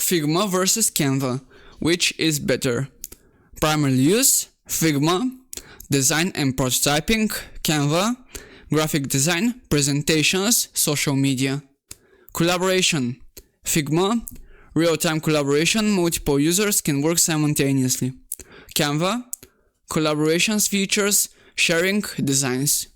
Figma versus Canva. Which is better? Primarly Use, Figma, design and prototyping, Canva, graphic design, presentations, social media. Collaboration, Figma, real-time collaboration, multiple users can work simultaneously. Canva, collaborations features, sharing, designs.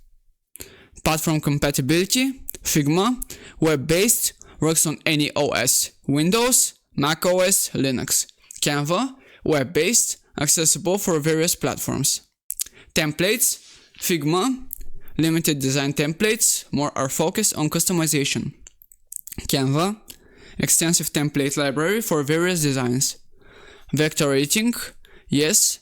Platform compatibility, Figma, web-based, works on any OS, Windows, Mac OS, Linux. Canva, web-based, accessible for various platforms. Templates, Figma, limited design templates, more are focused on customization. Canva, extensive template library for various designs. Vector editing, yes,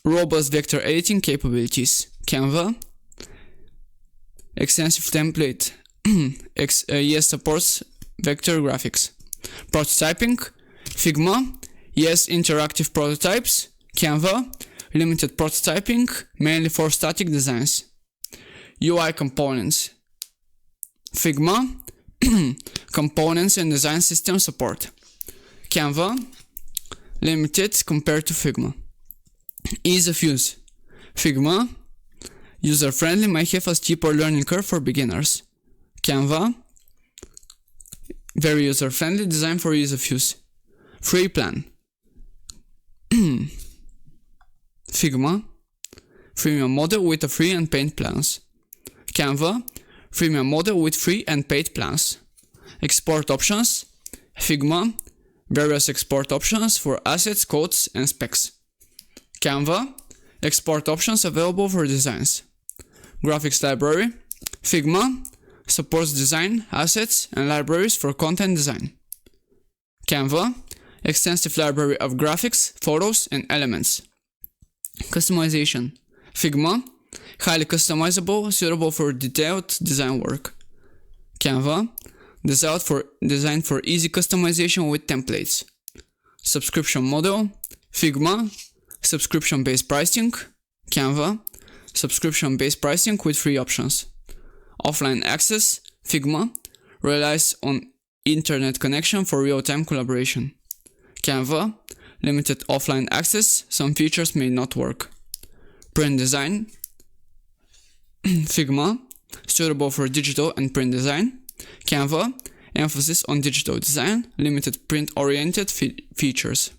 robust vector editing capabilities. Canva, extensive template, yes, supports vector graphics. Prototyping, Figma, yes, interactive prototypes. Canva, limited prototyping, mainly for static designs. UI components, Figma, components and design system support. Canva, limited compared to Figma. Ease of use, Figma, user-friendly, might have a steeper learning curve for beginners. Canva, very user-friendly, designed for ease of use. Free plan, Figma, freemium model with a free and paid plans. Canva, freemium model with free and paid plans. Export options, Figma, various export options for assets, codes, and specs. Canva, export options available for designs. Graphics library, Figma, supports design, assets, and libraries for content design. Canva, extensive library of graphics, photos, and elements. Customization, Figma, highly customizable, suitable for detailed design work. Canva, designed for easy customization with templates. Subscription model, Figma, subscription-based pricing. Canva, subscription-based pricing with free options. Offline access, Figma, relies on internet connection for real-time collaboration. Canva, limited offline access, some features may not work. Print design, Figma, suitable for digital and print design. Canva, emphasis on digital design, limited print-oriented features.